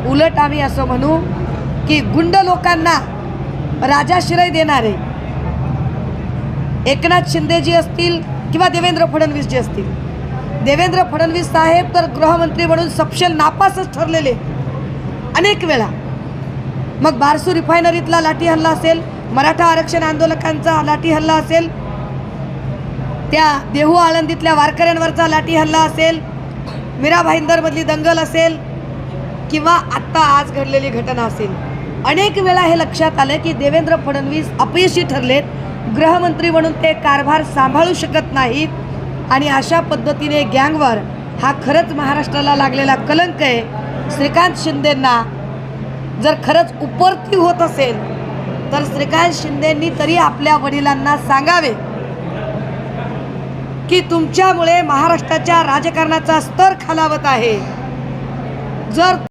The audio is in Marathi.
उलट आम्ही असं म्हणू की गुंड लोकांना राजाश्रय देणारे एकनाथ शिंदेजी असतील किंवा देवेंद्र फडणवीस जी असतील, देवेंद्र फडणवीस साहेब तर गृहमंत्री म्हणून सपशेल नापासच ठरलेले अनेक वेळा। मग बारसू रिफायनरीतला लाठी हल्ला असेल, मराठा आरक्षण आंदोलकांचा लाठी हल्ला असेल, त्या देहू आळंदीतल्या वारकऱ्यांवरचा लाठी हल्ला असेल, मीरा भाईंदरमधली दंगल असेल किंवा आत्ता आज घडलेली घटना असेल, अनेक वेळा हे लक्षात आलं की देवेंद्र फडणवीस अपयशी ठरलेत, गृहमंत्री म्हणून ते कारभार सांभाळू शकत नाहीत आणि अशा पद्धतीने गँगवर हा खरंच महाराष्ट्राला लागलेला कलंक आहे। श्रीकांत शिंदेंना जर खरंच उपरती होत असेल तर श्रीकांत शिंदेंनी तरी आपल्या वडिलांना सांगावे की तुमच्यामुळे महाराष्ट्राच्या राजकारणाचा स्तर खालावत आहे। जर